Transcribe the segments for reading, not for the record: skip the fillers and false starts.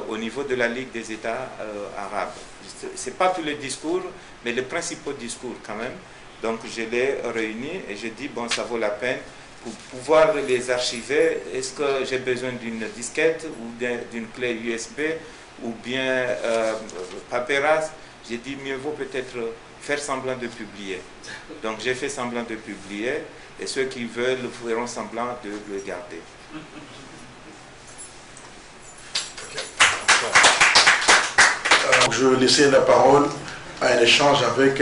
au niveau de la Ligue des États arabes. Ce n'est pas tous les discours, mais les principaux discours quand même. Donc je les réunis et je dis, bon, ça vaut la peine pour pouvoir les archiver. Est-ce que j'ai besoin d'une disquette ou d'une clé USB ou bien papyrus? J'ai dit, mieux vaut peut-être faire semblant de publier. Donc j'ai fait semblant de publier et ceux qui veulent feront semblant de le garder. Alors, je vais laisser la parole à un échange avec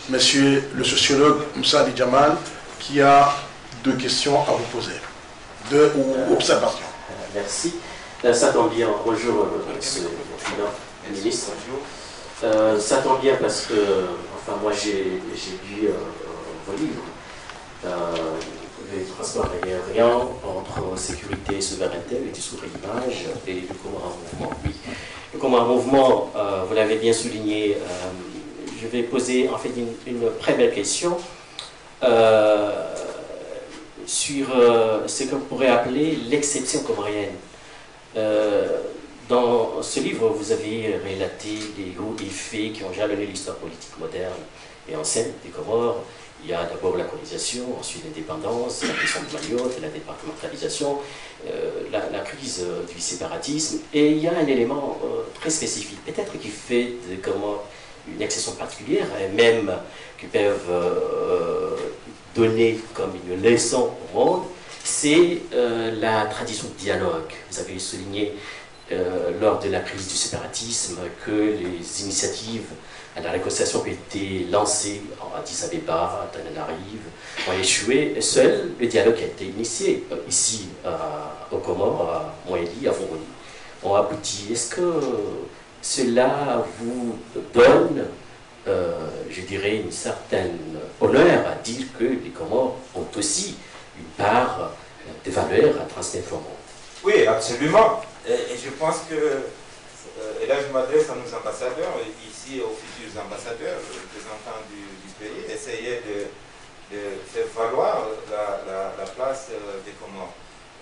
monsieur le sociologue Moussa Ali Jamal qui a 2 questions à vous poser, 2 observations. Merci. Ça tombe bien. Bonjour, monsieur le ministre. Ça tombe bien parce que, enfin, moi j'ai lu vos livres. Le transport aérien entre sécurité et souveraineté, le discours et l'image et le Comores en mouvement. Oui. Le Comores en mouvement, vous l'avez bien souligné, je vais poser en fait une très belle question sur ce que vous pourrez appeler l'exception comorienne. Dans ce livre, vous avez relaté des hauts et faits qui ont jalonné l'histoire politique moderne et ancienne des Comores. Il y a d'abord la colonisation, ensuite l'indépendance, la question de Mayotte, la départementalisation, la crise du séparatisme. Et il y a un élément très spécifique, peut-être qui fait de Comores une exception particulière, et même qui peuvent donner comme une leçon au monde, c'est la tradition de dialogue. Vous avez souligné lors de la crise du séparatisme que les initiatives à la réconciliation qui ont été lancées à Addis Abeba, à Tananarive, ont échoué. Seul le dialogue qui a été initié ici aux Comores, à Moélie, à Fongonie, ont abouti. Est-ce que cela vous donne, je dirais, une certaine honneur à dire que les Comores ont aussi une part de valeur à transmettre au monde? Oui, absolument. Et je pense que, et là je m'adresse à nos ambassadeurs, ici aux futurs ambassadeurs, représentants du pays, essayer de faire valoir la place des Comores.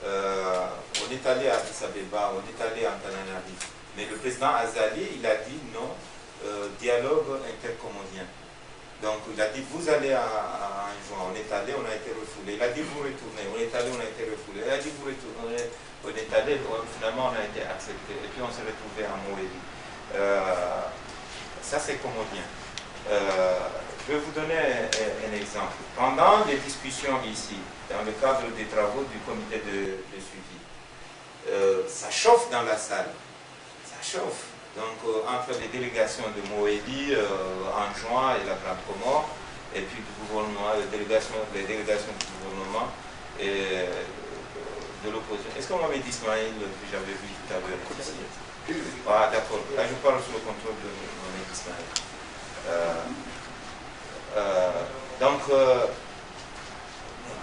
On est allé à Addis Abeba, on est allé à Antananarive, mais le président Azali, il a dit non, dialogue intercomorien. Donc il a dit vous allez à Anjouan, on est allé, on a été refoulé. Il a dit vous retournez, on est allé, on a été refoulé. Il a dit vous retournez, on est allé, finalement on a été accepté. Et puis on s'est retrouvé à Moélie. Ça c'est comodien. Je vais vous donner un exemple. Pendant les discussions ici, dans le cadre des travaux du comité de suivi, ça chauffe dans la salle. Ça chauffe. Donc entre les délégations de Moélie, Anjouan et la Grande Comore, et puis du gouvernement, les délégations du gouvernement et de l'opposition. Est-ce qu'on m'avait dit Ismaël que j'avais vu tout à l'heure ici? Ah d'accord, là je parle sous le contrôle de Mohamed Ismaël.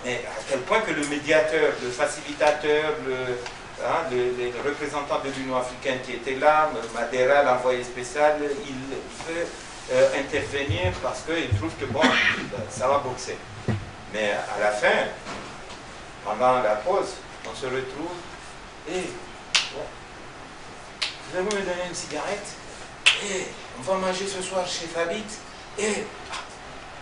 Mais à tel point que le médiateur, le facilitateur, le représentant de l'Union africaine qui était là, Madera, l'envoyé spécial, il veut intervenir parce qu'il trouve que bon, ça va boxer. Mais à la fin, pendant la pause, on se retrouve et vous allez me donner une cigarette et on va manger ce soir chez Fabit et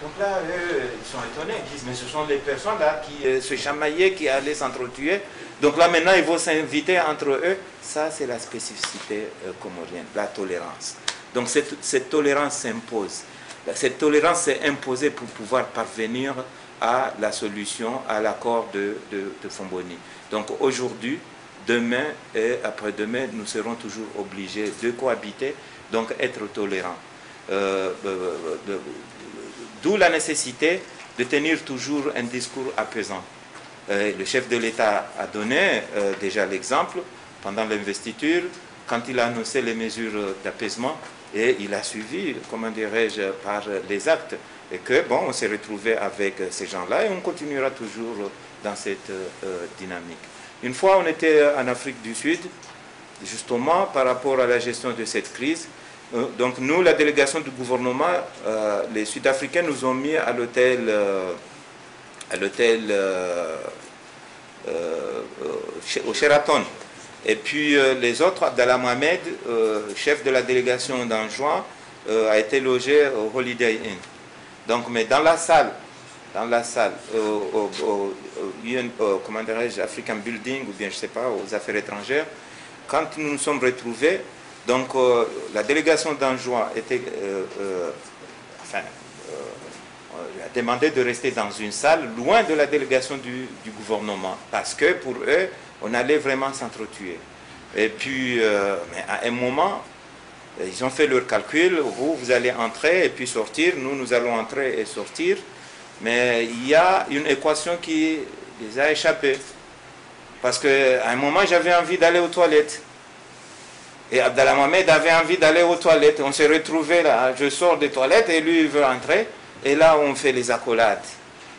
donc là, ils sont étonnés, ils disent, mais ce sont les personnes là qui se chamaillaient, qui allaient s'entretuer. Donc là, maintenant, ils vont s'inviter entre eux. Ça, c'est la spécificité comorienne, la tolérance. Donc cette tolérance s'impose. Cette tolérance s'est imposée pour pouvoir parvenir à la solution, à l'accord de Fongonie. Donc aujourd'hui, demain et après-demain, nous serons toujours obligés de cohabiter, donc être tolérants. D'où la nécessité de tenir toujours un discours apaisant. Le chef de l'État a donné déjà l'exemple pendant l'investiture, quand il a annoncé les mesures d'apaisement, et il a suivi, comment dirais-je, par les actes. Et que, bon, on s'est retrouvé avec ces gens-là et on continuera toujours dans cette dynamique. Une fois, on était en Afrique du Sud, justement, par rapport à la gestion de cette crise. Donc nous, la délégation du gouvernement, les Sud-Africains nous ont mis à l'hôtel au Sheraton Et puis les autres, Abdallah Mohamed, chef de la délégation d'Anjouan, a été logé au Holiday Inn. Donc, mais dans la salle, comment dirais-je, African Building, ou bien je ne sais pas, aux affaires étrangères, quand nous nous sommes retrouvés, donc la délégation d'Anjouan était, a demandé de rester dans une salle loin de la délégation du gouvernement, parce que pour eux, on allait vraiment s'entretuer. Et puis, mais à un moment, ils ont fait leur calcul, vous allez entrer et puis sortir, nous allons entrer et sortir, mais il y a une équation qui les a échappés. Parce qu'à un moment, j'avais envie d'aller aux toilettes. Et Abdallah Mohamed avait envie d'aller aux toilettes. On s'est retrouvés là, je sors des toilettes et lui il veut entrer. Et là, on fait les accolades.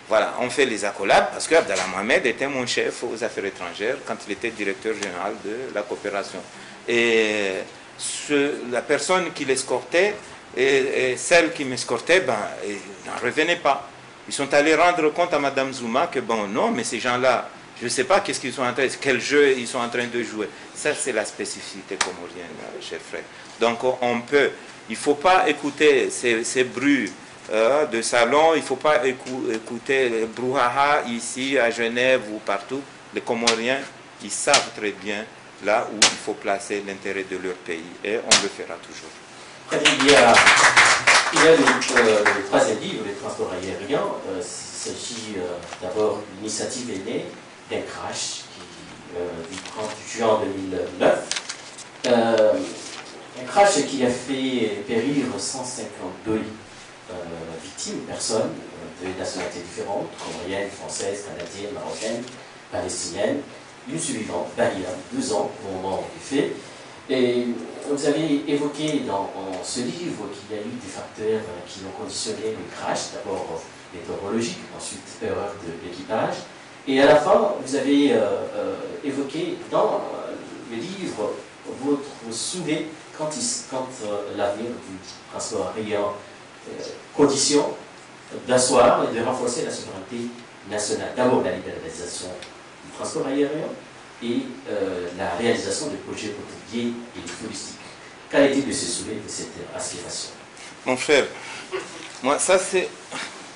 Voilà, on fait les accolades parce que Abdallah Mohamed était mon chef aux affaires étrangères quand il était directeur général de la coopération. Et la personne qui l'escortait et celle qui m'escortait, ben, n'en revenaient pas. Ils sont allés rendre compte à Madame Zouma que bon, non, mais ces gens-là, je ne sais pas qu'est-ce qu'ils sont en train, quel jeu ils sont en train de jouer. Ça, c'est la spécificité comorienne, chers frères. Donc, il ne faut pas écouter ces bruits de salon, il ne faut pas écouter le brouhaha ici, à Genève ou partout. Les Comoriens, ils savent très bien là où il faut placer l'intérêt de leur pays, et on le fera toujours. Il y a le troisième livre, les transports aériens. Il s'agit d'abord, l'initiative est née d'un crash du 30 juin 2009. Un crash qui a fait périr 152 victimes, personnes de nationalités différentes, comoriennes, françaises, canadiennes, marocaines, palestiniennes. Une survivante, Bahia, 2 ans au moment du fait. Et vous avez évoqué dans ce livre qu'il y a eu des facteurs qui ont conditionné le crash, d'abord météorologique, ensuite erreur de l'équipage. Et à la fin, vous avez évoqué dans le livre votre souhait quand l'avenir du transport aérien condition d'asseoir et de renforcer la souveraineté nationale. D'abord la libéralisation du transport aérien et la réalisation de projets hôteliers et touristiques. Quel est-il de ce souhait, de cette aspiration? Mon frère, moi ça c'est,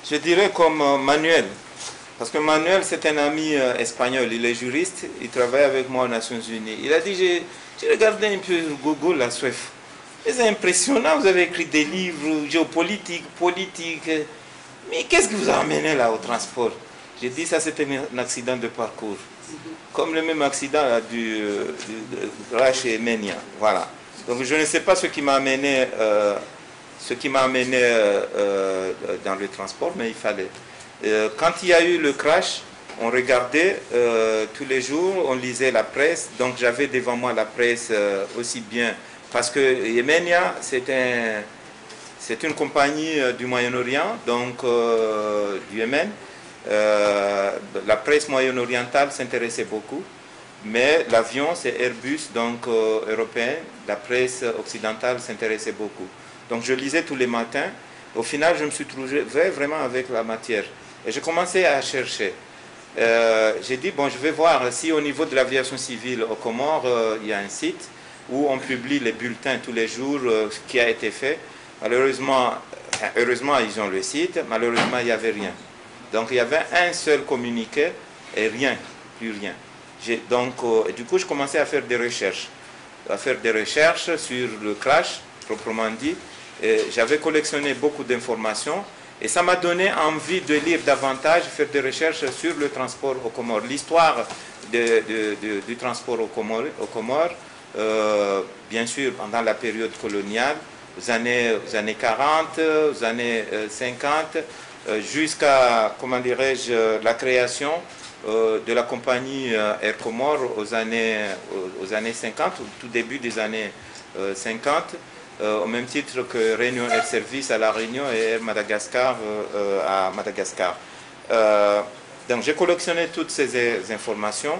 je dirais comme Manuel, parce que Manuel c'est un ami espagnol, il est juriste, il travaille avec moi aux Nations Unies. Il a dit, j'ai regardé un peu Google, la SWEF. C'est impressionnant, vous avez écrit des livres géopolitiques, politiques, mais qu'est-ce qui vous a amené là au transport? J'ai dit, ça c'était un accident de parcours. Comme le même accident du crash et Menia. Voilà. Donc je ne sais pas ce qui m'a amené, dans le transport, mais il fallait. Quand il y a eu le crash, on regardait tous les jours, on lisait la presse. Donc j'avais devant moi la presse aussi bien. Parce que Yemenia, c'est une compagnie du Moyen-Orient, donc du Yémen. La presse moyen-orientale s'intéressait beaucoup, mais l'avion c'est Airbus, donc européen, la presse occidentale s'intéressait beaucoup. Donc je lisais tous les matins, au final je me suis trouvé vraiment avec la matière et j'ai commencé à chercher. J'ai dit, bon, je vais voir si au niveau de l'aviation civile aux Comores, il y a un site où on publie les bulletins tous les jours, ce qui a été fait. Malheureusement, heureusement ils ont le site, malheureusement il n'y avait rien. Donc il y avait un seul communiqué et rien, plus rien. Donc du coup je commençais à faire des recherches. Sur le crash, proprement dit. J'avais collectionné beaucoup d'informations et ça m'a donné envie de lire davantage, faire des recherches sur le transport aux Comores. L'histoire du transport aux Comores, bien sûr pendant la période coloniale, aux années 40, aux années 50, jusqu'à, comment dirais-je, la création de la compagnie Air Comores aux années 50, au tout début des années 50, au même titre que Réunion Air Service à La Réunion et Air Madagascar à Madagascar. Donc j'ai collectionné toutes ces informations.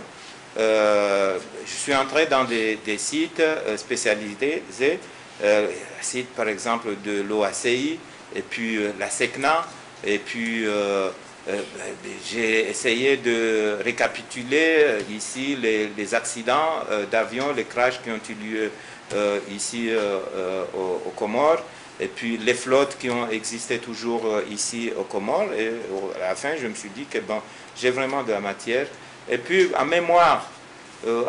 Je suis entré dans des sites spécialisés, sites par exemple de l'OACI, et puis la SECNA, et puis j'ai essayé de récapituler ici les accidents d'avion, les crashs qui ont eu lieu ici aux Comores, et puis les flottes qui ont existé toujours ici aux Comores. Et à la fin, je me suis dit que bon, j'ai vraiment de la matière. Et puis, en mémoire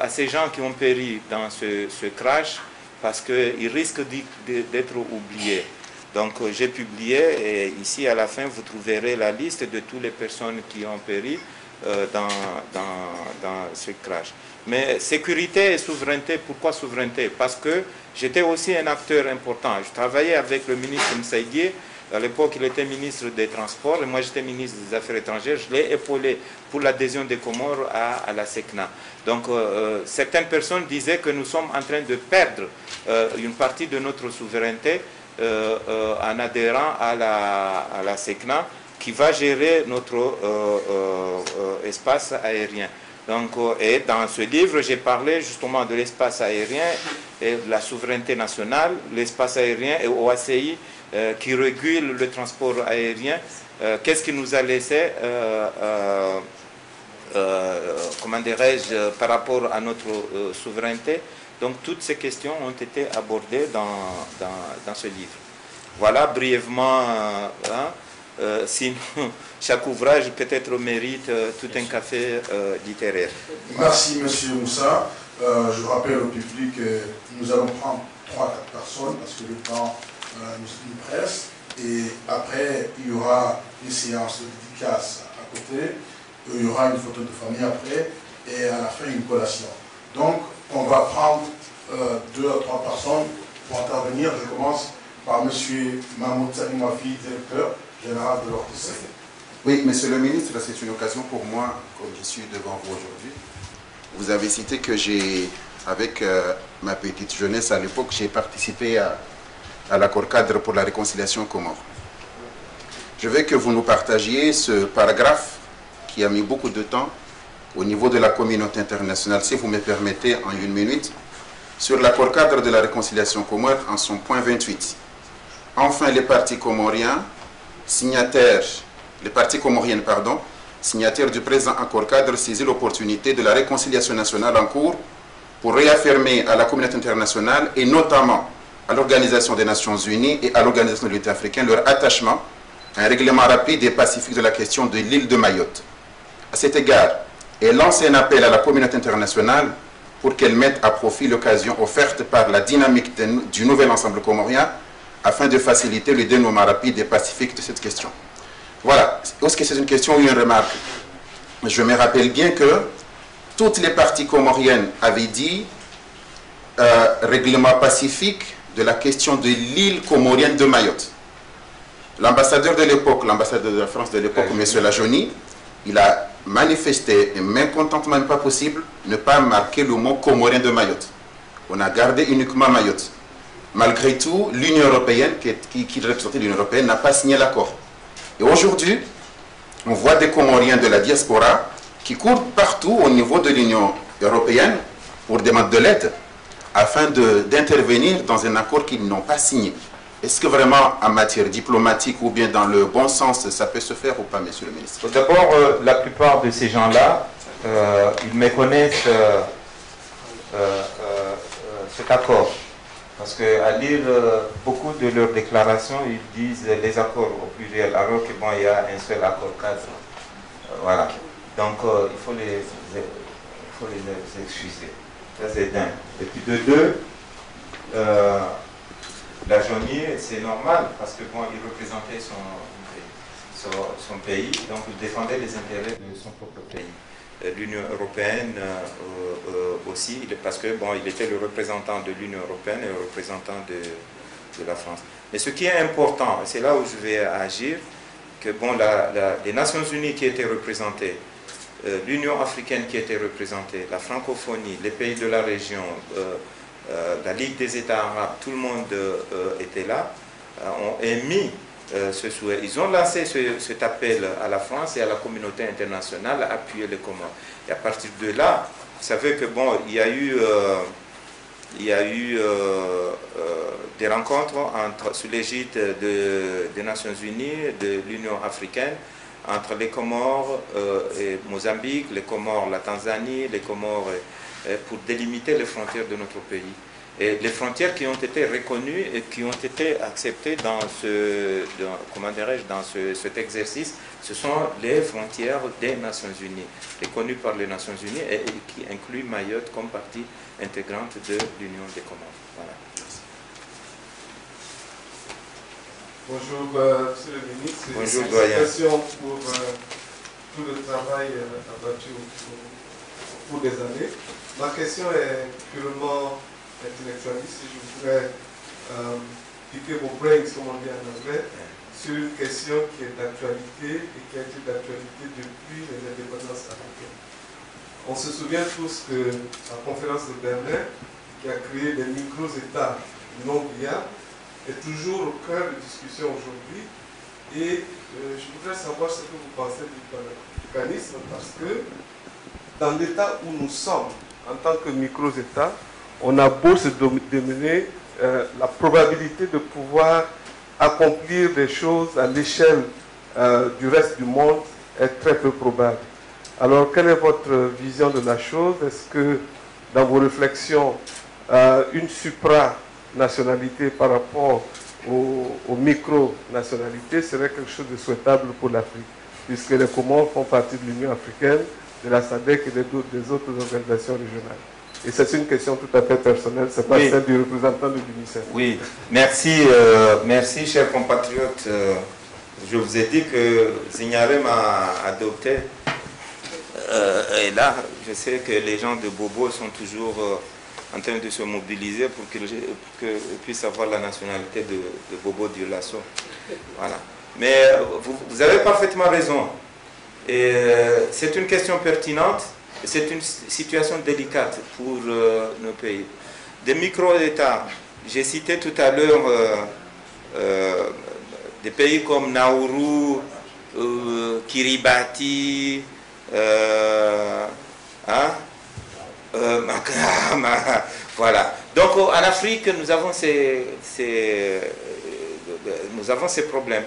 à ces gens qui ont péri dans ce crash, parce qu'ils risquent d'être oubliés. Donc j'ai publié, et ici à la fin vous trouverez la liste de toutes les personnes qui ont péri dans ce crash. Mais sécurité et souveraineté, pourquoi souveraineté? Parce que j'étais aussi un acteur important. Je travaillais avec le ministre Msaïdié. À l'époque, il était ministre des Transports et moi j'étais ministre des Affaires étrangères. Je l'ai épaulé pour l'adhésion des Comores à la SECNA. Donc certaines personnes disaient que nous sommes en train de perdre une partie de notre souveraineté en adhérant à la SECNA qui va gérer notre espace aérien. Donc, et dans ce livre, j'ai parlé justement de l'espace aérien et de la souveraineté nationale, l'espace aérien et OACI qui régule le transport aérien. Qu'est-ce qui nous a laissé, comment dirais-je, par rapport à notre souveraineté? Donc toutes ces questions ont été abordées dans ce livre. Voilà brièvement, sinon chaque ouvrage peut-être mérite tout un café littéraire. Merci Monsieur Moussa. Je rappelle au public que nous allons prendre 3-4 personnes parce que le temps nous presse. Et après, il y aura une séance de dédicace à côté. Il y aura une photo de famille après. Et à la fin, une collation. Donc, on va prendre 2 à 3 personnes pour intervenir. Je commence par M. Mahmoud Salim Wafi, directeur général de l'ORTC. Oui, Monsieur le ministre, c'est une occasion pour moi, comme je suis devant vous aujourd'hui. Vous avez cité que avec ma petite jeunesse à l'époque, j'ai participé à l'accord cadre pour la réconciliation Comore. Je veux que vous nous partagiez ce paragraphe qui a mis beaucoup de temps au niveau de la communauté internationale, si vous me permettez, en 1 minute, sur l'accord cadre de la réconciliation comore en son point 28. Enfin, les partis comoriens, signataires du présent accord cadre, saisissent l'opportunité de la réconciliation nationale en cours pour réaffirmer à la communauté internationale et notamment à l'Organisation des Nations Unies et à l'Organisation de l'Unité africaine leur attachement à un règlement rapide et pacifique de la question de l'île de Mayotte. À cet égard, elle lance un appel à la communauté internationale pour qu'elle mette à profit l'occasion offerte par la dynamique du nouvel ensemble comorien afin de faciliter le dénouement rapide et pacifique de cette question. Voilà. Est-ce que c'est une question ou une remarque? Je me rappelle bien que toutes les parties comoriennes avaient dit règlement pacifique de la question de l'île comorienne de Mayotte. L'ambassadeur de l'époque, l'ambassadeur de la France de l'époque, M. Lajoni, il a manifesté un mécontentement même pas possible ne pas marquer le mot comorien de Mayotte. On a gardé uniquement Mayotte. Malgré tout, l'Union européenne, qui représentait l'Union européenne, n'a pas signé l'accord. Et aujourd'hui, on voit des Comoriens de la diaspora qui courent partout au niveau de l'Union européenne pour demander de l'aide afin d'intervenir dans un accord qu'ils n'ont pas signé. Est-ce que vraiment en matière diplomatique ou bien dans le bon sens, ça peut se faire ou pas, Monsieur le ministre? D'abord, la plupart de ces gens-là, ils méconnaissent cet accord. Parce qu'à lire beaucoup de leurs déclarations, ils disent les accords au pluriel, alors que bon, il y a un seul accord cadre. Voilà. Donc il faut les excuser. Ça c'est d'un. Et puis de deux, Lajoni, c'est normal parce que bon, il représentait son pays, donc il défendait les intérêts de son propre pays. L'Union européenne aussi, parce que bon, il était le représentant de l'Union européenne et le représentant de la France. Mais ce qui est important, c'est là où je vais agir, que bon, les Nations Unies qui étaient représentées, l'Union africaine qui était représentée, la francophonie, les pays de la région, la Ligue des États arabes, tout le monde était là, ont émis ce souhait. Ils ont lancé cet appel à la France et à la communauté internationale à appuyer les Comores. Et à partir de là, vous savez que bon, il y a eu des rencontres sous l'égide des Nations Unies, de l'Union africaine, entre les Comores et Mozambique, les Comores, la Tanzanie, les Comores, pour délimiter les frontières de notre pays. Et les frontières qui ont été reconnues et qui ont été acceptées dans cet exercice, ce sont les frontières des Nations Unies, reconnues par les Nations Unies et qui incluent Mayotte comme partie intégrante de l'Union des Comores. Voilà. Bonjour, Monsieur le Ministre. Bonjour, doyen. Félicitations pour tout le travail abattu au cours des années. Ma question est purement intellectualiste. Je voudrais piquer vos brains, comme on dit en anglais, sur une question qui est d'actualité et qui a été d'actualité depuis les indépendances africaines. On se souvient tous que la conférence de Berlin, qui a créé les micro-États non viables, est toujours au cœur de discussion aujourd'hui. Et je voudrais savoir ce que vous pensez du panafricanisme, parce que dans l'état où nous sommes, en tant que micro-État, on a beau se démener, la probabilité de pouvoir accomplir des choses à l'échelle du reste du monde est très peu probable. Alors, quelle est votre vision de la chose? Est-ce que, dans vos réflexions, une supranationalité par rapport aux micro-nationalités serait quelque chose de souhaitable pour l'Afrique, puisque les Comores font partie de l'Union africaine, de la SADC et des autres organisations régionales? Et c'est une question tout à fait personnelle, ce n'est pas celle du représentant de l'UNICEF. Oui, merci, merci chers compatriotes. Je vous ai dit que Zignalem a adopté. Et là, je sais que les gens de Bobo sont toujours en train de se mobiliser pour qu'ils puissent avoir la nationalité de Bobo Dioulasso. Voilà. Mais vous avez parfaitement raison. Et c'est une question pertinente. C'est une situation délicate pour nos pays. Des micro-États, j'ai cité tout à l'heure des pays comme Nauru, Kiribati, voilà. Donc en Afrique, nous avons ces problèmes.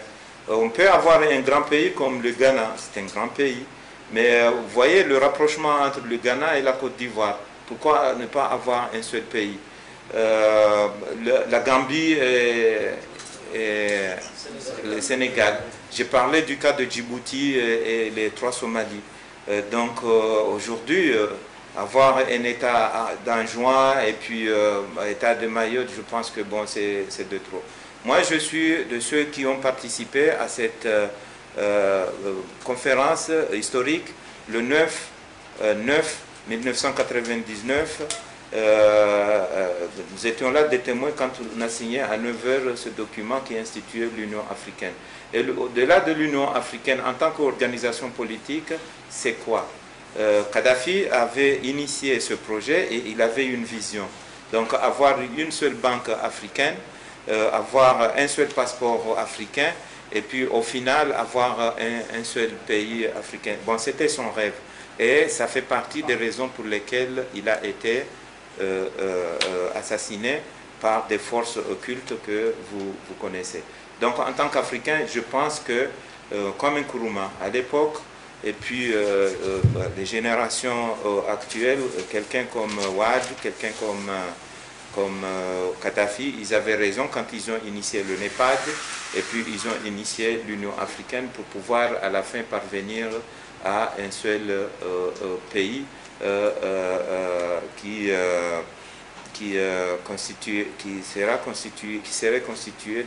On peut avoir un grand pays comme le Ghana, c'est un grand pays. Mais vous voyez le rapprochement entre le Ghana et la Côte d'Ivoire. Pourquoi ne pas avoir un seul pays? La Gambie et le Sénégal. J'ai parlé du cas de Djibouti et les 3 Somalies. Donc aujourd'hui, avoir un État d'Anjouan et puis État de Mayotte, je pense que bon, c'est de trop. Moi, je suis de ceux qui ont participé à cette conférence historique le 9/1999. Nous étions là des témoins quand on a signé à 9h ce document qui instituait l'Union africaine. Et au-delà de l'Union africaine, en tant qu'organisation politique, c'est quoi? Kadhafi avait initié ce projet et il avait une vision. Donc avoir une seule banque africaine, avoir un seul passeport africain, et puis au final avoir un seul pays africain. Bon, c'était son rêve. Et ça fait partie des raisons pour lesquelles il a été assassiné par des forces occultes que vous connaissez. Donc en tant qu'Africain, je pense que, comme Nkrumah à l'époque, et puis les générations actuelles, quelqu'un comme Ouad, quelqu'un comme Kadhafi, ils avaient raison quand ils ont initié le NEPAD et puis ils ont initié l'Union africaine pour pouvoir à la fin parvenir à un seul pays qui serait constitué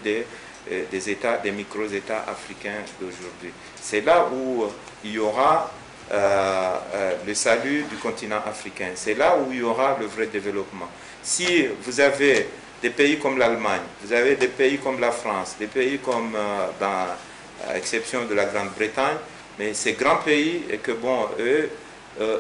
des États, des micro-États africains d'aujourd'hui. C'est là où il y aura le salut du continent africain. C'est là où il y aura le vrai développement. Si vous avez des pays comme l'Allemagne, vous avez des pays comme la France, des pays comme, à exception de la Grande-Bretagne, mais ces grands pays, et que bon, eux,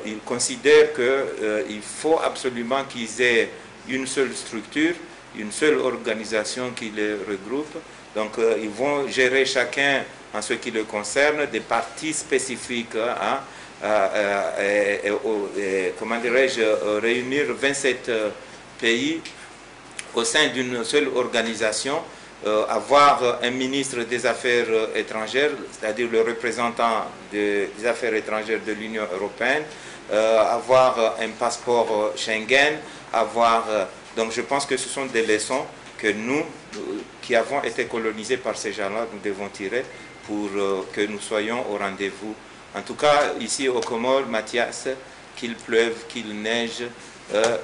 ils considèrent qu'il faut absolument qu'ils aient une seule structure, une seule organisation qui les regroupe. Donc ils vont gérer chacun, en ce qui le concerne, des parties spécifiques, comment dirais-je, réunir 27 pays au sein d'une seule organisation avoir un ministre des Affaires étrangères, c'est-à-dire le représentant des Affaires étrangères de l'Union européenne, avoir un passeport Schengen, donc je pense que ce sont des leçons que nous, qui avons été colonisés par ces gens-là, nous devons tirer pour que nous soyons au rendez-vous. En tout cas, ici au Comores, Mathias, qu'il pleuve, qu'il neige,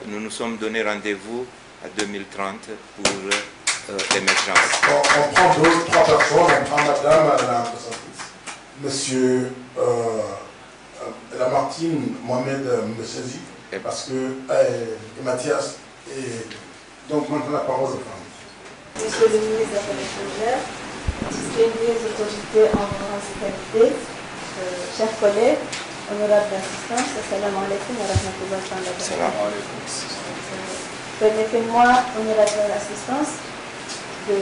nous nous sommes donné rendez-vous à 2030 pour l'émergence. On prend 2 ou 3 personnes, on prend madame la présentatrice, monsieur Lamartine Mohamed Messezi, parce que Mathias, donc maintenant la parole aux femmes. Monsieur le ministre des Affaires étrangères, distinguées autorités en qualité, chers collègues, honorables d'assistance, assalamu alaikum wa rahmatullahi wa barakatuh. Permettez-moi, honorable d'assistance, de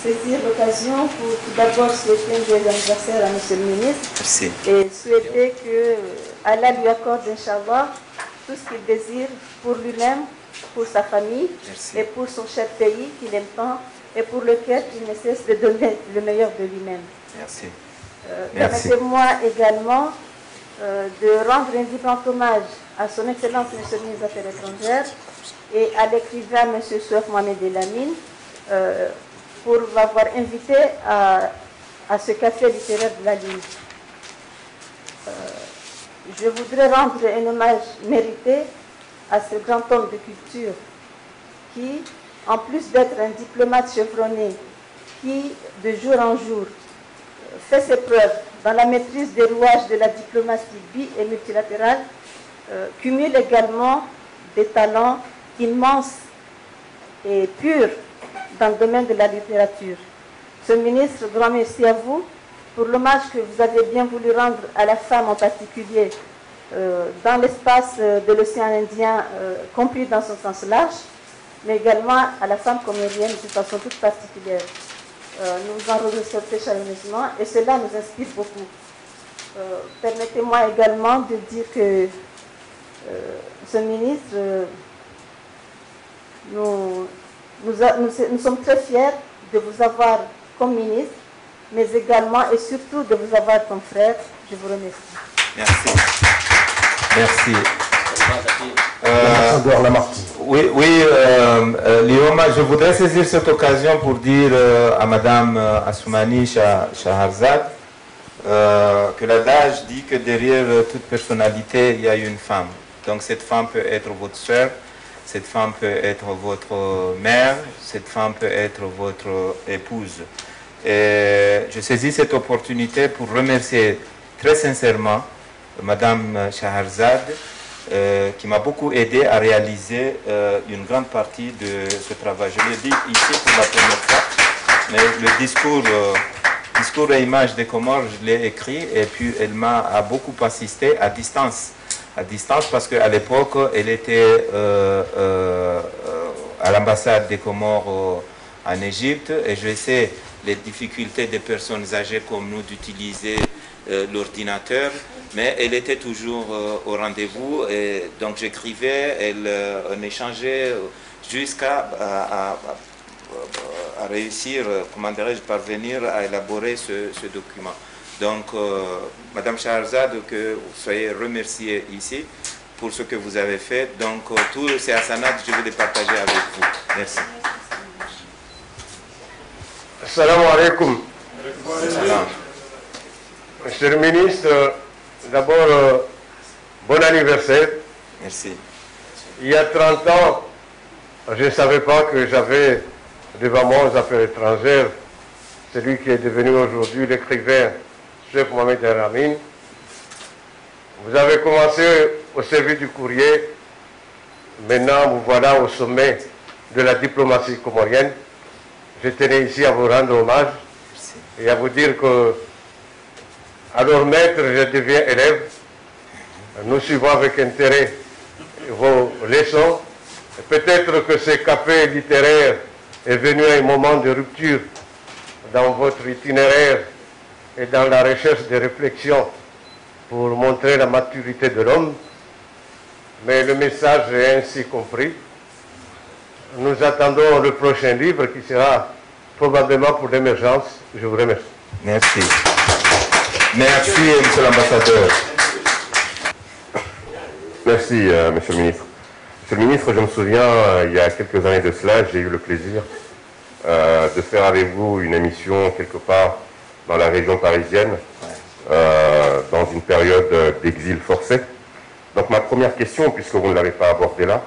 saisir l'occasion pour tout d'abord souhaiter un joyeux anniversaire à monsieur le ministre. Merci. Et souhaiter que Allah lui accorde, Inch'Allah, tout ce qu'il désire pour lui-même, pour sa famille. Merci. Et pour son cher pays qu'il aime tant et pour lequel il ne cesse de donner le meilleur de lui-même. Merci. Permettez-moi également de rendre un vibrant hommage à son Excellence monsieur le ministre des Affaires étrangères et à l'écrivain monsieur Souef Mohamed Elamine pour m'avoir invité à ce café littéraire de la Ligne. Je voudrais rendre un hommage mérité à ce grand homme de culture qui, en plus d'être un diplomate chevronné, qui, de jour en jour, fait ses preuves dans la maîtrise des rouages de la diplomatie bi- et multilatérale, cumule également des talents immenses et purs dans le domaine de la littérature. Ce ministre, grand merci à vous pour l'hommage que vous avez bien voulu rendre à la femme en particulier dans l'espace de l'océan Indien compris dans son sens large, mais également à la femme comorienne de façon toute particulière. Nous vous en remercions très chaleureusement et cela nous inspire beaucoup. Permettez-moi également de dire que ce ministre, nous sommes très fiers de vous avoir comme ministre, mais également et surtout de vous avoir comme frère. Je vous remercie. Merci. Merci. Oui, Léoma, je voudrais saisir cette occasion pour dire à Madame Assoumani Shaharzad que l'adage dit que derrière toute personnalité, il y a une femme. Donc cette femme peut être votre soeur, cette femme peut être votre mère, cette femme peut être votre épouse. Et je saisis cette opportunité pour remercier très sincèrement Madame Shaharzad, qui m'a beaucoup aidé à réaliser une grande partie de ce travail. Je l'ai dit ici pour la première fois, mais le discours et image des Comores, je l'ai écrit et puis elle m'a beaucoup assisté à distance parce qu'à l'époque, elle était à l'ambassade des Comores en Égypte et je sais les difficultés des personnes âgées comme nous d'utiliser l'ordinateur, mais elle était toujours au rendez-vous et donc j'écrivais, on échangeait jusqu'à réussir, comment dirais-je, parvenir à élaborer ce document. Donc, Madame Shaharzad, que vous soyez remerciée ici pour ce que vous avez fait. Donc, tous ces asanats, je vais les partager avec vous. Merci. Assalamu alaikum. Monsieur le ministre, d'abord, bon anniversaire. Merci. Il y a 30 ans, je ne savais pas que j'avais devant moi aux affaires étrangères celui qui est devenu aujourd'hui l'écrivain Chef Mohamed El-Amin. Vous avez commencé au service du courrier, maintenant vous voilà au sommet de la diplomatie comorienne. Je tenais ici à vous rendre hommage et à vous dire que, alors maître, je deviens élève. Nous suivons avec intérêt vos leçons. Peut-être que ce café littéraire est venu à un moment de rupture dans votre itinéraire et dans la recherche de réflexion pour montrer la maturité de l'homme. Mais le message est ainsi compris. Nous attendons le prochain livre qui sera probablement pour l'émergence. Je vous remercie. Merci. Merci, monsieur l'ambassadeur. Merci, monsieur le ministre. Monsieur le ministre, je me souviens, il y a quelques années de cela, j'ai eu le plaisir de faire avec vous une émission quelque part dans la région parisienne, dans une période d'exil forcé. Donc ma première question, puisque vous ne l'avez pas abordée là,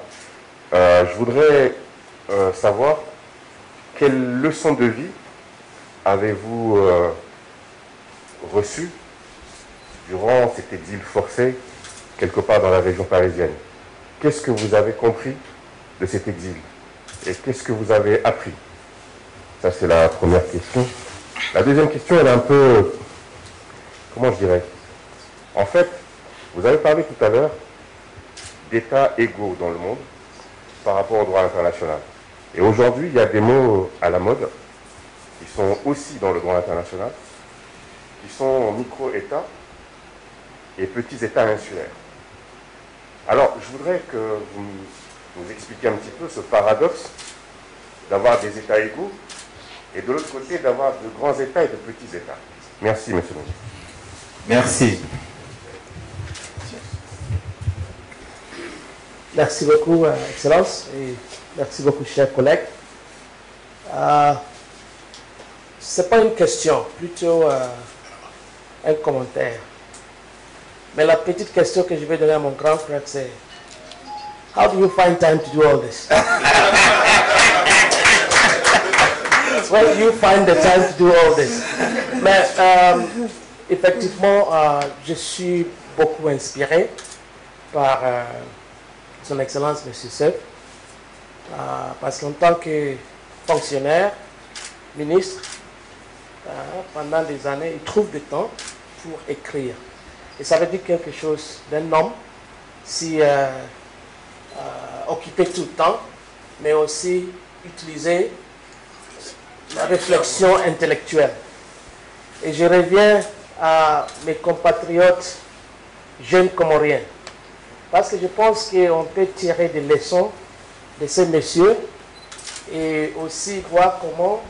je voudrais savoir quelle leçon de vie avez-vous reçue durant cet exil forcé quelque part dans la région parisienne? Qu'est-ce que vous avez compris de cet exil? Et qu'est-ce que vous avez appris? Ça, c'est la première question. La deuxième question, elle est un peu... Comment je dirais? En fait, vous avez parlé tout à l'heure d'états égaux dans le monde par rapport au droit international. Et aujourd'hui, il y a des mots à la mode qui sont aussi dans le droit international, qui sont micro-États et petits États insulaires. Alors, je voudrais que vous nous expliquiez un petit peu ce paradoxe d'avoir des États égaux et de l'autre côté d'avoir de grands États et de petits États. Merci, monsieur le ministre. Merci. Merci beaucoup, Excellence, et merci beaucoup, chers collègues. Ce n'est pas une question, plutôt un commentaire. Mais la petite question que je vais donner à mon grand frère, c'est how do you find time to do all this? Where do you find the time to do all this? Mais effectivement, je suis beaucoup inspiré par Son Excellence M. Seuf, parce qu'en tant que fonctionnaire, ministre, pendant des années, il trouve du temps pour écrire. Et ça veut dire quelque chose d'un homme si occupé tout le temps, mais aussi utiliser la réflexion intellectuelle. Et je reviens à mes compatriotes jeunes comoriens, parce que je pense qu'on peut tirer des leçons de ces messieurs et aussi voir comment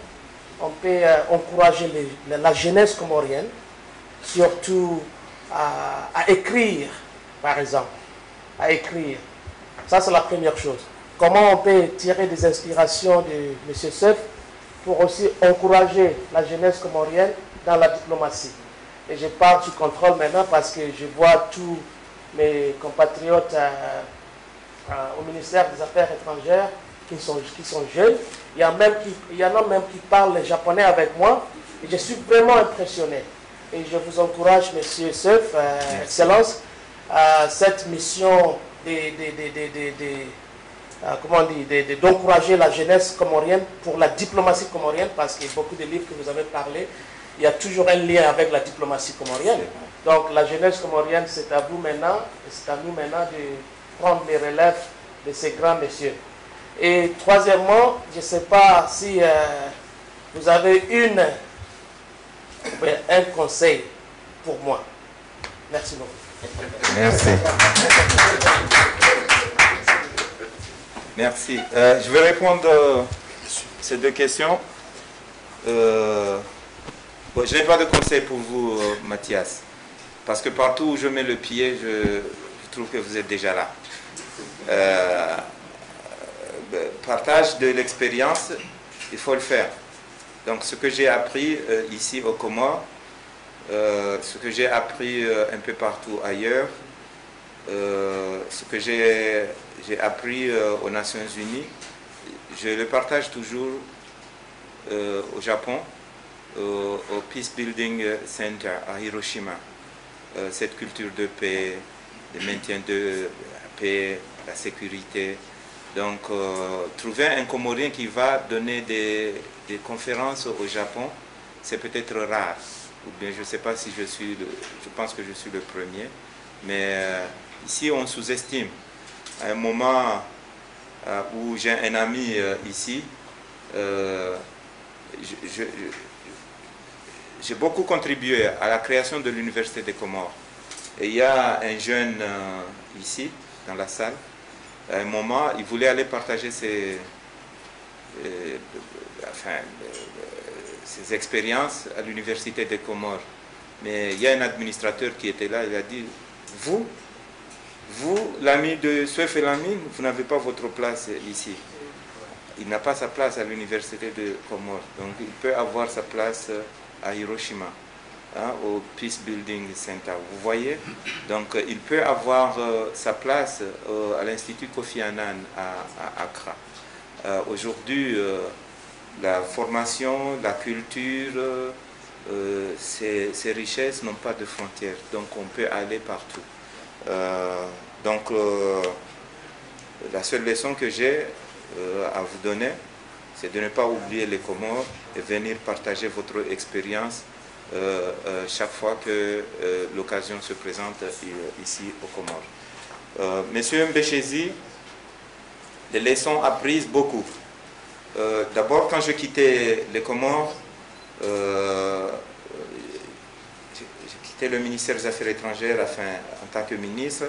on peut encourager la jeunesse comorienne, surtout à écrire, par exemple, à écrire. Ça, c'est la première chose. Comment on peut tirer des inspirations de M. Seuf pour aussi encourager la jeunesse comorienne dans la diplomatie. Et je parle sous contrôle maintenant parce que je vois tous mes compatriotes au ministère des Affaires étrangères qui sont jeunes. Il y en a même qui parlent japonais avec moi et je suis vraiment impressionné. Et je vous encourage, M. Seuf, Excellence, à cette mission d'encourager la jeunesse comorienne pour la diplomatie comorienne, parce qu'il y a beaucoup de livres que vous avez parlé, il y a toujours un lien avec la diplomatie comorienne. Donc la jeunesse comorienne, c'est à vous maintenant, et c'est à nous maintenant de prendre les relèves de ces grands messieurs. Et troisièmement, je ne sais pas si vous avez un conseil pour moi. Merci beaucoup. Merci. Merci. Je vais répondre à ces deux questions. Bon, je n'ai pas de conseil pour vous, Mathias, parce que partout où je mets le pied, je trouve que vous êtes déjà là. Partage de l'expérience, il faut le faire. Donc ce que j'ai appris ici au Comores, ce que j'ai appris un peu partout ailleurs, ce que j'ai appris aux Nations Unies, je le partage toujours au Japon, au Peace Building Center à Hiroshima. Cette culture de paix, de maintien de la paix, la sécurité. Donc, trouver un Comorien qui va donner des conférences au Japon, c'est peut-être rare. Ou bien, je ne sais pas si je pense que je suis le premier. Mais ici, on sous-estime. À un moment où j'ai un ami ici, j'ai beaucoup contribué à la création de l'Université des Comores. Et il y a un jeune ici, dans la salle. À un moment, il voulait aller partager ses expériences à l'université des Comores. Mais il y a un administrateur qui était là, il a dit, vous, l'ami de Souef Elamine, vous n'avez pas votre place ici. Il n'a pas sa place à l'université de Comores. Donc il peut avoir sa place à Hiroshima, hein, au Peace Building Center. Vous voyez? Donc il peut avoir sa place à l'Institut Kofi Annan à Accra. Aujourd'hui, la formation, la culture, ces richesses n'ont pas de frontières. Donc on peut aller partout. La seule leçon que j'ai à vous donner, c'est de ne pas oublier les Comores et venir partager votre expérience chaque fois que l'occasion se présente ici aux Comores. Monsieur Mbeshezi, les leçons apprises beaucoup. D'abord, quand je quittais les Comores, j'ai quitté le ministère des Affaires étrangères en tant que ministre,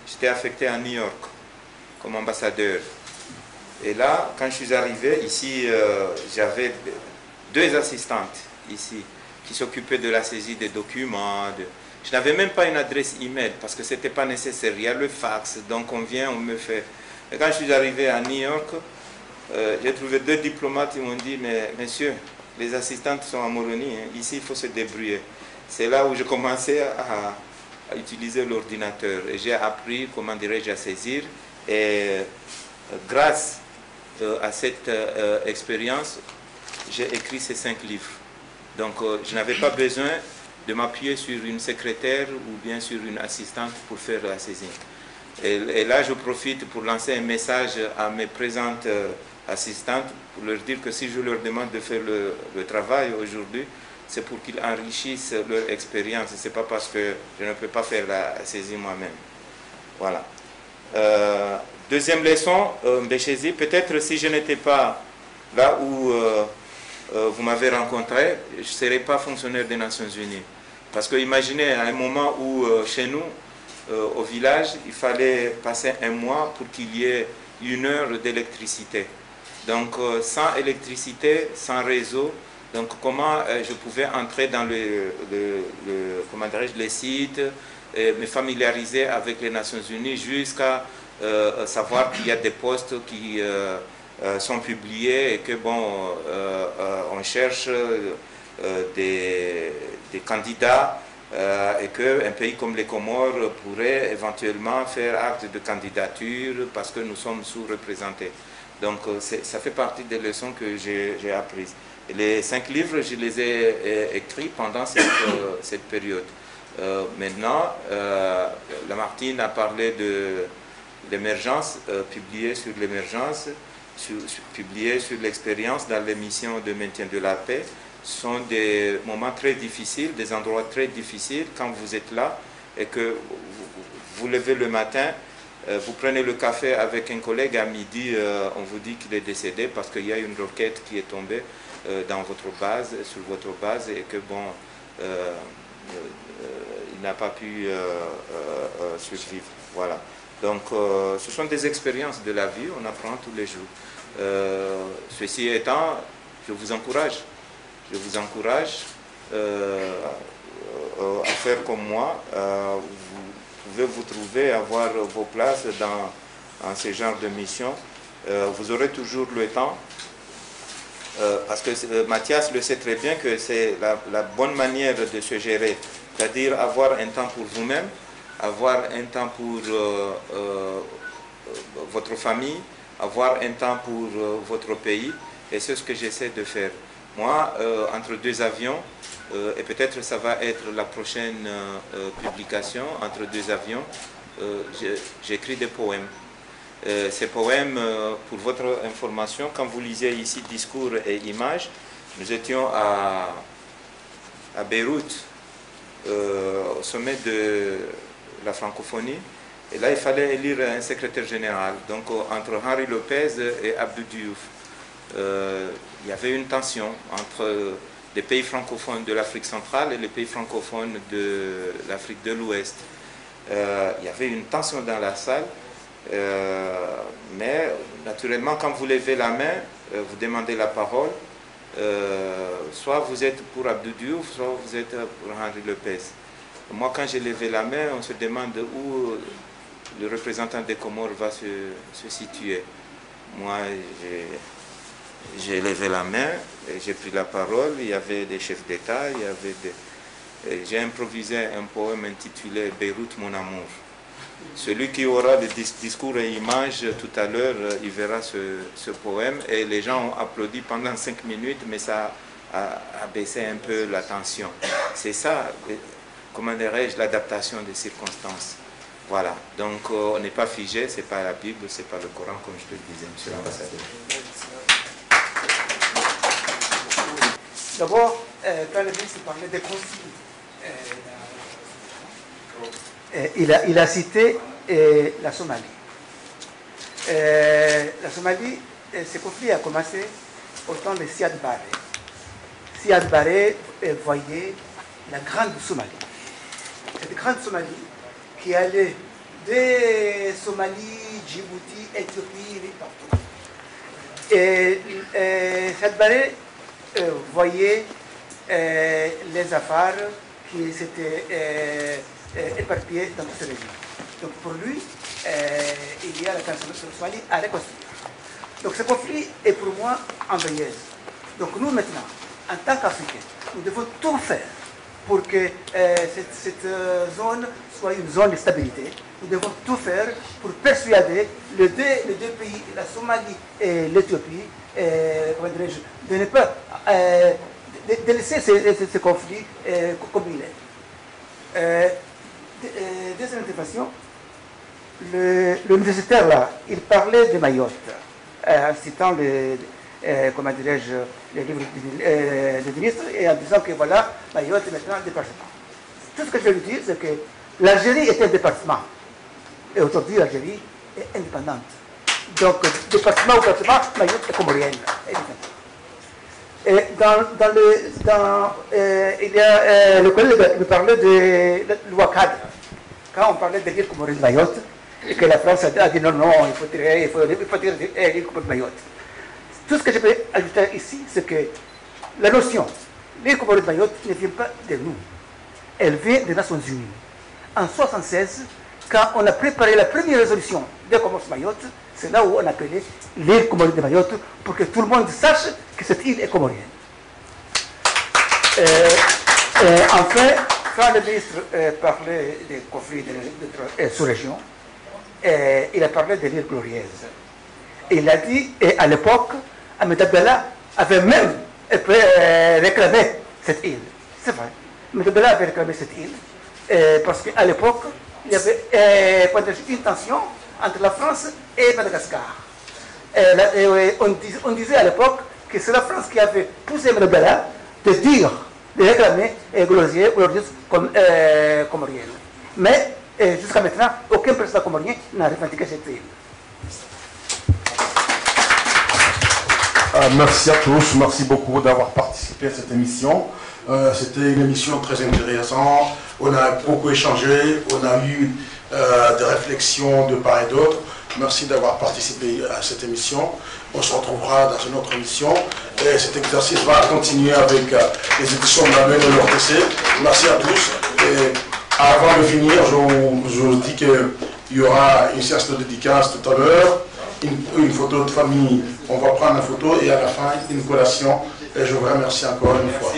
j'étais affecté à New York comme ambassadeur. Et là, quand je suis arrivé ici, j'avais 2 assistantes ici qui s'occupaient de la saisie des documents. Je n'avais même pas une adresse email parce que ce n'était pas nécessaire. Il y a le fax, donc on vient, on me fait. Et quand je suis arrivé à New York, j'ai trouvé 2 diplomates qui m'ont dit, mais monsieur, les assistantes sont à Moroni, hein. Ici il faut se débrouiller. C'est là où je commençais à utiliser l'ordinateur et j'ai appris, comment dirais-je, à saisir. Et grâce à cette expérience, j'ai écrit ces 5 livres. Donc je n'avais pas besoin de m'appuyer sur une secrétaire ou bien sur une assistante pour faire la saisie. Et là, je profite pour lancer un message à mes présentes assistantes pour leur dire que si je leur demande de faire le travail aujourd'hui, c'est pour qu'ils enrichissent leur expérience. Ce n'est pas parce que je ne peux pas faire la saisie moi-même. Voilà. Deuxième leçon, Mbeshezi, peut-être si je n'étais pas là où vous m'avez rencontré, je ne serais pas fonctionnaire des Nations Unies. Parce que imaginez, à un moment où chez nous, au village, il fallait passer un mois pour qu'il y ait 1 heure d'électricité. Donc sans électricité, sans réseau, donc comment je pouvais entrer dans les sites, et me familiariser avec les Nations Unies jusqu'à savoir qu'il y a des postes qui sont publiés et que bon, on cherche des candidats et qu'un pays comme les Comores pourrait éventuellement faire acte de candidature parce que nous sommes sous-représentés. Donc ça fait partie des leçons que j'ai apprises. Et les 5 livres, je les ai écrits pendant cette période. Maintenant, Lamartine a parlé de l'émergence, publié sur l'émergence, publié sur l'expérience dans l'émission de maintien de la paix. Ce sont des moments très difficiles, des endroits très difficiles quand vous êtes là et que vous levez le matin, vous prenez le café avec un collègue, à midi on vous dit qu'il est décédé parce qu'il y a une roquette qui est tombée dans votre base, sur votre base et que bon, il n'a pas pu survivre. Voilà. Donc ce sont des expériences de la vie, on apprend tous les jours. Ceci étant, je vous encourage à faire comme moi. Vous pouvez vous trouver, avoir vos places dans ce genre de mission. Vous aurez toujours le temps, parce que Mathias le sait très bien que c'est la bonne manière de se gérer, c'est-à-dire avoir un temps pour vous-même, avoir un temps pour votre famille, avoir un temps pour votre pays, et c'est ce que j'essaie de faire. Moi, entre 2 avions, et peut-être ça va être la prochaine publication, entre 2 avions, j'écris des poèmes. Ces poèmes, pour votre information, quand vous lisez ici discours et images, nous étions à Beyrouth, au sommet de la francophonie, et là il fallait élire un secrétaire général, donc entre Henri Lopez et Abdou Diouf. Il y avait une tension entre les pays francophones de l'Afrique centrale et les pays francophones de l'Afrique de l'Ouest. Il y avait une tension dans la salle, mais naturellement quand vous levez la main, vous demandez la parole, soit vous êtes pour Abdou Diouf, soit vous êtes pour Henri Lopez. Moi, quand j'ai levé la main, on se demande où le représentant des Comores va se situer. Moi, j'ai levé la main, j'ai pris la parole, il y avait des chefs d'État, j'ai improvisé un poème intitulé « Beyrouth, mon amour ». Celui qui aura le discours et image tout à l'heure, il verra ce poème, et les gens ont applaudi pendant 5 minutes, mais ça a baissé un peu la tension. C'est ça, comment dirais-je, l'adaptation des circonstances. Voilà, donc on n'est pas figé, c'est pas la Bible, c'est pas le Coran, comme je te le disais, monsieur l'ambassadeur. D'abord, quand le ministre parlait des consignes, il a cité la Somalie. La Somalie, ce conflit a commencé au temps de Siad Barre. Siad Barre voyait la grande Somalie. Cette grande Somalie qui allait de Somalie, Djibouti, Éthiopie, et partout. Et Siad Barre voyait les affaires qui s'étaient éparpillées dans toute cette région. Donc pour lui, il y a la Somalie à reconstruire. Donc ce conflit est pour moi en veilleuse. Donc nous maintenant, en tant qu'Africains, nous devons tout faire pour que cette zone soit une zone de stabilité. Nous devons tout faire pour persuader les deux pays, la Somalie et l'Éthiopie, de ne pas de laisser ce conflit comme il est. Deuxième intervention, l'universitaire là, il parlait de Mayotte, en citant comment dirais-je, les livres du ministre, et en disant que voilà, Mayotte est maintenant un département. Tout ce que je veux lui dire, c'est que l'Algérie est un département, et aujourd'hui l'Algérie est indépendante. Donc, département ou département, Mayotte est comorienne. Et il y a le collègue qui parlait de loi cadre. Quand on parlait de l'île comorienne de Mayotte, et que la France a dit non, il faut tirer l'île comorienne de Mayotte. Tout ce que je peux ajouter ici, c'est que la notion, l'île comorienne de Mayotte ne vient pas de nous. Elle vient des Nations Unies. En 1976, quand on a préparé la première résolution de Comores Mayotte, c'est là où on appelait l'île comorienne de Mayotte pour que tout le monde sache que cette île est comorienne. Enfin, quand le ministre parlait des conflits de sous-région, il a parlé de l'île glorieuse. Il a dit, et à l'époque, Ahmed Abdallah avait même réclamé cette île. C'est vrai. Ahmed Abdallah avait réclamé cette île parce qu'à l'époque, il y avait une tension entre la France et Madagascar. On disait à l'époque que c'est la France qui avait poussé Ahmed Abdallah de réclamer glorieuse comme comorienne. Mais jusqu'à maintenant, aucun président comorien n'a revendiqué cette île. Merci à tous, merci beaucoup d'avoir participé à cette émission. C'était une émission très intéressante, on a beaucoup échangé, on a eu des réflexions de part et d'autre. Merci d'avoir participé à cette émission. On se retrouvera dans une autre émission. Et cet exercice va continuer avec les éditions de la main de l'ORTC. Merci à tous. Et avant de finir, je vous dis qu'il y aura une séance de dédicace tout à l'heure. Une photo de famille, on va prendre la photo et à la fin une collation. Et je vous remercie encore une fois.